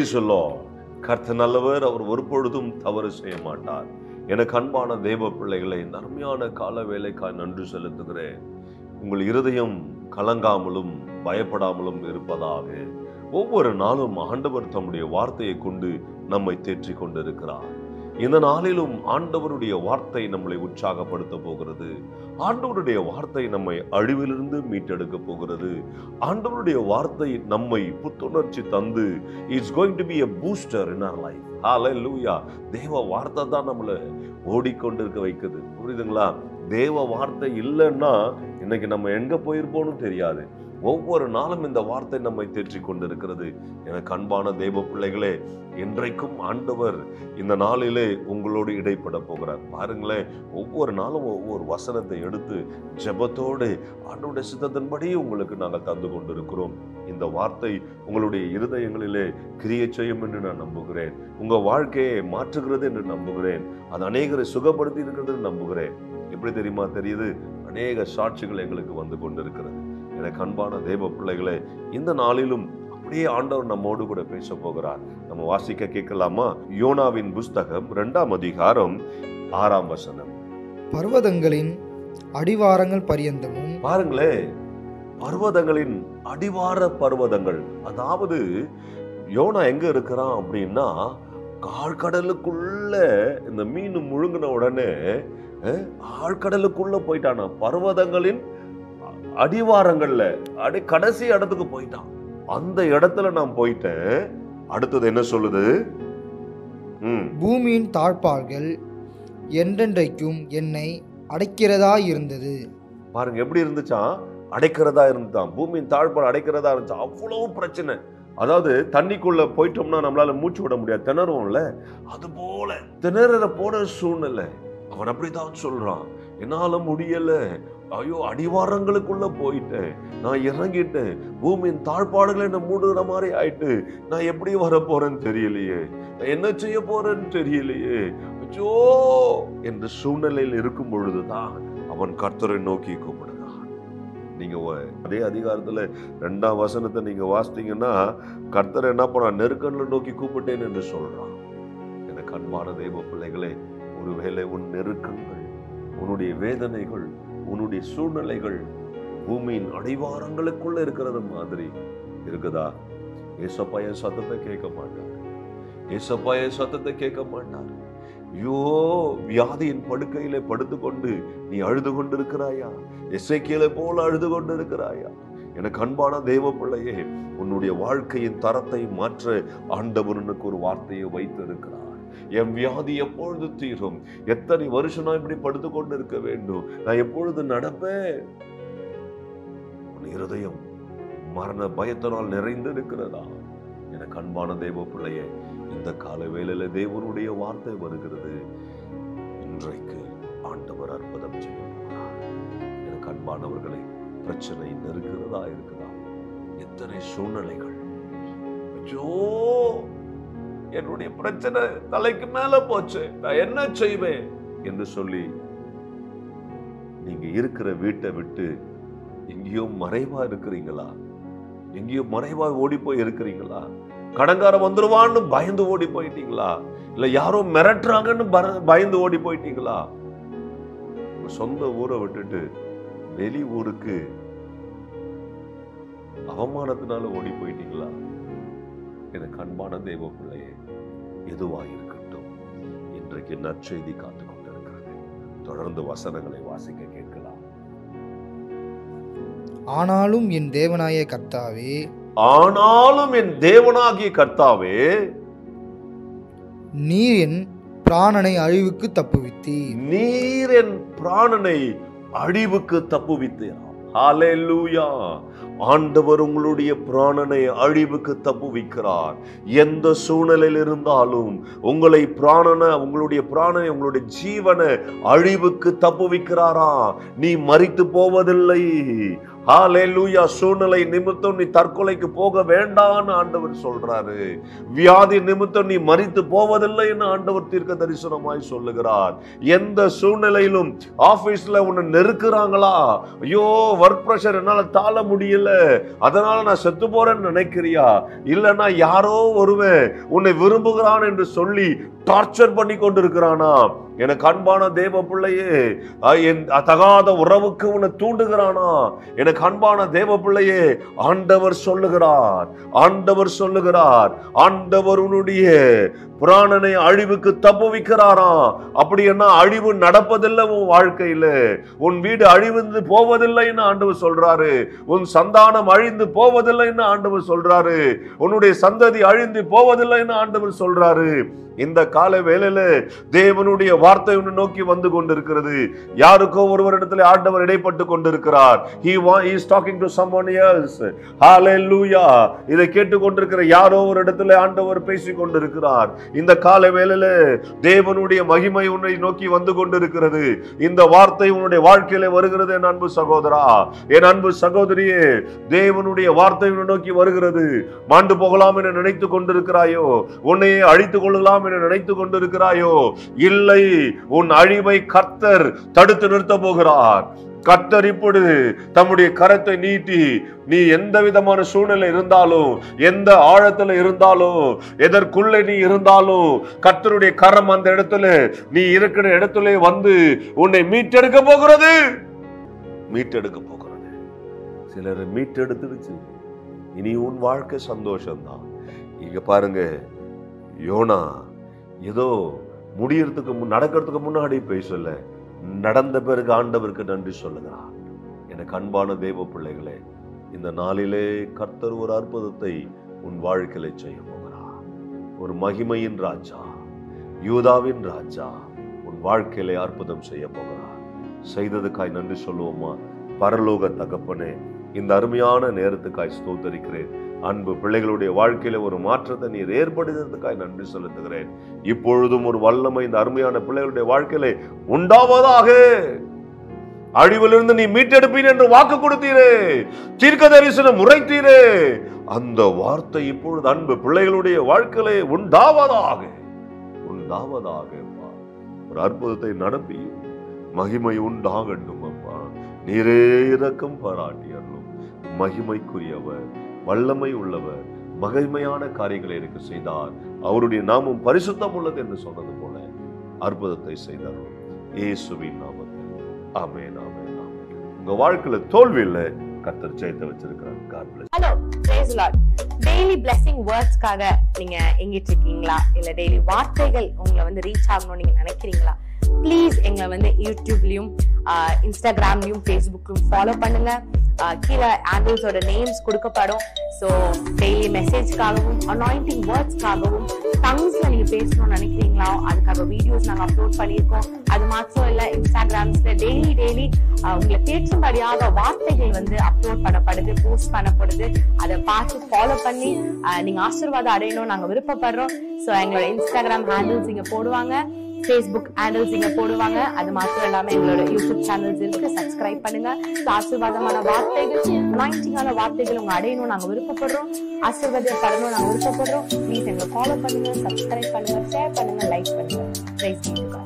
Praise the Lord. கர்த்தர் நல்லவர், அவர் ஒருபொழுதும் தவறு செய்ய மாட்டார். எனக்கு அன்பான தேவ பிள்ளைகளை, இந்த அருமையான கால வேலைக்காய் நன்றி செலுத்துகிறேன். உங்கள் இருதயம் கலங்காமலும் பயப்படாமலும் இருப்பதாக. ஒவ்வொரு நாளும் ஆண்டவர் தம்முடைய வார்த்தையை கொண்டு நம்மை தேற்றிக் கொண்டிருக்கிறார். இந்த நாளிலும் ஆண்டவருடைய வார்த்தை நம்மளை உற்சாகப்படுத்த போகிறது. ஆண்டவருடைய வார்த்தை நம்மை அழிவிலிருந்து மீட்டெடுக்க போகிறது. ஆண்டவருடைய வார்த்தை நம்மை புத்துணர்ச்சி தந்து it's going to be a booster in our life. Hallelujah. தேவ வார்த்தை தான் நம்மளை ஓடிக்கொண்டிருக்க வைக்குது. புரியுதுங்களா? தேவ வார்த்தை இல்லைன்னா இன்னைக்கு நம்ம எங்க போயிருப்போம்னு தெரியாது. ஒவ்வொரு நாளும் இந்த வார்த்தை நம்மை தேற்றி கொண்டிருக்கிறது. எனக்கு அன்பான தேவ பிள்ளைகளே, இன்றைக்கும் ஆண்டவர் இந்த நாளிலே உங்களோடு இடைப்பட போகிறார். பாருங்களேன், ஒவ்வொரு நாளும் ஒவ்வொரு வசனத்தை எடுத்து ஜெபத்தோடு ஆண்டவருடைய சித்தத்தின்படி உங்களுக்கு நாங்கள் தந்து கொண்டிருக்கிறோம். இந்த வார்த்தை உங்களுடைய இருதயங்களிலே கிரியை செய்யும் என்று நான் நம்புகிறேன். உங்க வாழ்க்கையை மாற்றுகிறது என்று நம்புகிறேன். அது அநேகரை சுகப்படுத்தி இருக்கிறது என்று நம்புகிறேன். எப்படி தெரியுமா தெரியுது? அநேக சாட்சிகள் எங்களுக்கு வந்து கொண்டிருக்கிறது. எனக்கு அன்பான தேவ பிள்ளைகளே, இந்த நாளிலும் அப்படியே ஆண்டவர் நம்மோடு கூட பேச போகிறார். நம்ம வாசிக்க கேட்கலாமா? யோனாவின் புஸ்தகம் 2ஆம் அதிகாரம் 6ஆம் வசனம். பர்வதங்களின் அடிவாரங்கள் பரியந்தமும். பாருங்களே, பர்வதங்களின் அடிவார பர்வதங்கள். அதாவது யோனா எங்க இருக்கிறான் அப்படின்னா, ஆழ்கடலுக்குள்ள இந்த மீன் முழுங்கின உடனே ஆழ்கடலுக்குள்ள போயிட்டானா. பர்வதங்களின் அடிவாரங்கள்ல கடைசி இடத்துக்கு போயிட்டான். அந்த இடத்துல நான் போயிட்டேன். அடுத்தது என்ன சொல்லுது? பூமியின் தாழ்பாள்கள் என்றென்றைக்கும் என்னை அடைக்கிறதா இருந்தது. பாருங்க, எப்படி இருந்துச்சா? அடைக்கிறதா இருந்துதான். பூமியின் தாழ்பால் அடைக்கிறதா இருந்துச்சா. அவ்வளவு பிரச்சனை. அதாவது தண்ணிக்குள்ள போயிட்டோம்னா நம்மளால மூச்சு விட முடியாது, திணறுவோம்ல. அது போல திணற போன சூழ்நிலை. அவன் அப்படித்தான் சொல்றான், என்னால முடியல, ஐயோ அடிவாரங்களுக்குள்ள போயிட்டேன், நான் இறங்கிட்டேன், பூமியின் தாழ்பாடுகளை என்ன மூடுகிற மாதிரி ஆயிட்டு, நான் எப்படி வர போறேன்னு தெரியலையே, நான் என்ன செய்ய போறேன்னு தெரியலையே, ஐயோ என்ற சூழ்நிலையில் இருக்கும் பொழுதுதான் அவன் கர்த்தரை நோக்கி கூப்பிடுகிறான். நீங்க அதே அதிகாரத்துல 2ஆம் வசனத்தை நீங்க வாசித்தீங்கன்னா, கர்த்தர் என்ன பண்ண, நெருக்கங்களை நோக்கி கூப்பிட்டேன் என்று சொல்றான். எனக்கு அன்பான தெய்வ பிள்ளைகளே, ஒருவேளை உன் நெருக்கங்கள், உன்னுடைய வேதனைகள், உன்னுடைய சூழ்நிலைகள் பூமியின் அடிவாரங்களுக்குள்ள இருக்கிறது மாதிரி இருக்குதா? ஏசப்பா என் சத்தத்தை கேட்க மாட்டார். ஏசப்பா என் சத்தத்தை கேட்க மாட்டார். ஐயோ, வியாதியின் படுக்கையிலே படுத்துக்கொண்டு நீ அழுது கொண்டிருக்கிறாயா? எசேக்கியேலை போல அழுது கொண்டிருக்கிறாயா? எனக்கு அன்பான தெய்வ பிள்ளையே, உன்னுடைய வாழ்க்கையின் தரத்தை மாற்ற ஆண்டவனுக்கு ஒரு வார்த்தையை வைத்து இருக்கிறார். என் வியாதி எப்பொழுது தீரும்? எத்தனை வருஷம் நான் இப்படி படுத்து கொண்டு இருக்க வேண்டும்? நான் எப்பொழுது நடப்பேன்? உன் இருதயம் மரண பயத்தினால் நிறைந்து இருக்கிறதா? எனக்கு அன்பான தேவ பிள்ளையே, இந்த கால வேளையில தேவனுடைய வார்த்தை வருகிறது. இன்றைக்கு ஆண்டவர் அற்புதம் செய்ய போகிறார். எனக்கு அன்பானவர்களை, பிரச்சனை நெருக்கிறதா இருக்குதா? எத்தனை சூழ்நிலைகள், ஐயோ என்னுடைய பிரச்சனை தலைக்கு மேல போச்சு, நான் என்ன செய்வேன் என்று சொல்லி நீங்க இருக்கிற வீட்டை விட்டு எங்கேயோ மறைவா இருக்கிறீங்களா? எங்கேயோ மறைவா ஓடி போய் இருக்கிறீங்களா? கடங்காரம் வந்துருவான்னு பயந்து ஓடி போயிட்டீங்களா? இல்ல யாரோ மிரட்டுறாங்கன்னு பயந்து ஓடி போயிட்டீங்களா? சொந்த ஊரை விட்டுட்டு வெளி ஊருக்கு அவமானத்தினால ஓடி போயிட்டீங்களா? எனக்கு அன்பான தேவ பிள்ளையே, எதுவாக இருக்கட்டும், இன்றைக்கு நற்செய்தி காத்து கொண்டிருக்கிறது. தொடர்ந்து வசனங்களை வாசிக்க கேட்கலாம். ஆனாலும் என் தேவனாகிய கர்த்தாவே, ஆனாலும் என் தேவனாகிய கர்த்தாவே, நீர் என் பிராணனை அழிவுக்கு தப்புவித்தீர். நீர் என் பிராணனை அழிவுக்கு தப்புவித்தீர். ஹல்லேலூயா. ஆண்டவர் உங்களுடைய பிராணனை அழிவுக்கு தப்புவிக்கிறார். எந்த சூழ்நிலையில் இருந்தாலும் உங்களுடைய பிராணனை, உங்களுடைய ஜீவனை அழிவுக்கு தப்புவிக்கிறாரா? நீ மரித்து போவதில்லை. ஹalleluya. சூழ்நிலை நிமித்தம் நீ தற்கொலைக்கு போக வேண்டாம்னு ஆண்டவர் சொல்றாரு. வியாதி நிமித்தம் நீ மரித்து போவதில்லைன்னு ஆண்டவர் தீர்க்க தரிசனமாய் சொல்லுகிறார். எந்த சூழ்நிலையிலும் ஆபீஸ்ல உன்னை நெருக்குறாங்களா, ஐயோ ஒர்க் பிரஷர் என்னால தாழ முடியல, அதனால நான் செத்து போறேன்னு நினைக்கிறியா? இல்லன்னா யாரோ ஒருவன் உன்னை விரும்புகிறான் என்று சொல்லி டார்ச்சர் பண்ணி கொண்டிருக்கிறானா? எனக்கு அன்பான தேவ பிள்ளையே, தகாத உறவுக்கு உன்னை தூண்டுகிறானா? எனக்கு அன்பான தேவ பிள்ளையே, ஆண்டவர் சொல்லுகிறார், ஆண்டவர் சொல்லுகிறார், ஆண்டவர் உன்னுடைய பிராணனை அழிவுக்கு தப்புவிக்கிறாரா? அப்படி என்ன அழிவு நடப்பதில்லை உன் வாழ்க்கையில, உன் வீடு அழிந்து போவதில்லைன்னு ஆண்டவர் சொல்றாரு, உன் சந்தானம் அழிந்து போவதில்லைன்னு ஆண்டவர் சொல்றாரு, உன்னுடைய சந்ததி அழிந்து போவதில்லைன்னு ஆண்டவர் சொல்றாரு. இந்த கால வேளையில தேவனுடைய வார்த்தை உன்னை நோக்கி வந்து கொண்டிருக்கிறது. யாருக்கோ ஒருவரிடத்தில் ஆண்டவர் இடைப்பட்டு கொண்டிருக்கிறார். He is talking to someone else. Hallelujah. இதை கேட்டு கொண்டிருக்கிற யாரோ ஒரு இடத்துல ஆண்டவர் பேசிக் கொண்டிருக்கிறார். இந்த கால வேளையில தேவனுடைய மகிமை உன்னை நோக்கி வந்து கொண்டிருக்கிறது. இந்த வார்த்தை உன்னுடைய வாழ்க்கையில வருகிறது. என் அன்பு சகோதரா, என் அன்பு சகோதரியே, தேவனுடைய வார்த்தை உன்னை நோக்கி வருகிறது. மாண்டு போகலாம் என நினைத்துக் கொண்டிருக்கிறாயோ? உன்னையே அழித்துக் கொள்ளலாம் என நினைத்துக் கொண்டிருக்கிறாயோ? இல்லை, உன் அழிவை கர்த்தர் தடுத்து நிறுத்த போகிறார். கர்த்தர் இப்பொழுது தம்முடைய கரத்தை நீட்டி, நீ எந்த விதமான சூழ்நிலை இருந்தாலும், எந்த ஆழத்துல இருந்தாலும், எதற்குள்ளே நீ இருந்தாலும், கர்த்தருடைய கரம் அந்த இடத்துல, நீ இருக்கிற இடத்துல வந்து உன்னை மீட்டெடுக்க போகிறது. மீட்டெடுக்க போகிறது. சிலரை மீட்டெடுத்துடுச்சு. இனி உன் வாழ்க்கை சந்தோஷம்தான். இங்க பாருங்க, யோனா ஏதோ முடியறதுக்கு நடக்கிறதுக்கு முன்னாடி பேசல, நடந்த பிறகு ஆண்டவருக்கு நன்றி சொல்லுகிறார். எனக்கு அன்பான தேவ பிள்ளைகளே, இந்த நாளிலே கர்த்தர் ஒரு அற்புதத்தை உன் வாழ்க்கையில செய்ய போகிறார். ஒரு மகிமையின் ராஜா, யூதாவின் ராஜா உன் வாழ்க்கையிலே அற்புதம் செய்ய போகிறார். செய்ததுக்காய் நன்றி சொல்லுவோமா? பரலோக தகப்பனே, இந்த அருமையான நேரத்துக்காய் ஸ்தோத்தரிக்கிறேன். அன்பு பிள்ளைகளுடைய வாழ்க்கையில ஒரு மாற்றத்தை நீர் ஏற்படுத்துறதுக்காய் நன்றி செலுத்துகிறேன். இப்பொழுதும் ஒரு வல்லமை இந்த அருமையான பிள்ளைகளுடைய வாழ்க்கையில உண்டாவதாக. அழிவிலிருந்து நீ மீட்டெடுப்பீர் என்று வாக்கு கொடுத்தீரே, தீர்க்க தரிசனம் உரைத்தீரே, அந்த வார்த்தை இப்பொழுது அன்பு பிள்ளைகளுடைய வாழ்க்கையில உண்டாவதாக, உண்டாவதாக. ஒரு அற்புதத்தை நடப்பி மகிமை உண்டாகட்டும் அப்பா. நீரே இரக்கம் பாராட்டியர்களும் மகிமைக்குரியவர், வல்லமை உள்ளவர், மகிமையான காரியங்களை எனக்கு செய்தார். அவருடைய நாமம் பரிசுத்தம் உள்ளது என்று சொன்னது போல அற்புதத்தை செய்தார்கள். இயேசுவின் நாமத்தில் ஆமென், ஆமென், ஆமென். உங்க வாழ்க்கையில தோல்வி இல்ல, கர்த்தர் ஜெயத்தை வச்சிருக்கிறார். God bless. Hello, praise the Lord. Daily blessing wordsக்காக நீங்க எங்கிட்டு இருக்கீங்களா? இல்ல டெய்லி வார்த்தைகள் உங்களை வந்து ரீச் ஆகணும்னு நீங்க நினைக்கிறீங்களா? ப்ளீஸ் எங்களை வந்து யூடியூப்லயும் இன்ஸ்டாகிராம்லயும் ஃபேஸ்புக்லயும் ஃபாலோ பண்ணுங்க. கீழே ஆண்டில்ஸோட நேம்ஸ் கொடுக்கப்படும். ஸோ டெய்லி மெசேஜ்க்காகவும் அனாயிண்டிங் வேர்ட்ஸ்க்காகவும் டங்ஸ்ல நீங்க பேசணும்னு நினைக்கிறீங்களா? அதுக்காக வீடியோஸ் நாங்கள் அப்லோட் பண்ணியிருக்கோம். அது மாத்திரம் இல்லை, இன்ஸ்டாகிராம்ஸ்ல டெய்லி உங்களை தேற்றும்படியாக வார்த்தைகள் வந்து அப்லோட் பண்ணப்படுது, போஸ்ட் பண்ணப்படுது. அதை பார்த்து ஃபாலோ பண்ணி நீங்க ஆசீர்வாதம் அடையணும் நாங்க விருப்பப்படுறோம். ஸோ எங்களோட இன்ஸ்டாகிராம் ஹேண்டில்ஸ் இங்க போடுவாங்க, ஃபேஸ்புக் ஹேண்டில்ஸ் இங்க போடுவாங்க. அது மாத்திரம் இல்லாம எங்களோட யூடியூப் சேனல்ஸ் இருக்கு, சப்ஸ்கிரைப் பண்ணுங்க. ஆசீர்வாதமான வார்த்தைகள், அனாயிண்டிங்கான வார்த்தைகள் உங்க அடையணும் நாங்க விருப்பப்படுறோம், ஆசீர்வாதப்படணும் நாங்க விருப்பப்படுறோம். ப்ளீஸ் எங்களை ஃபாலோ பண்ணுங்க, சப்ஸ்கிரைப் பண்ணுங்க, ஷேர் பண்ணுங்க, லைக் பண்ணுங்க.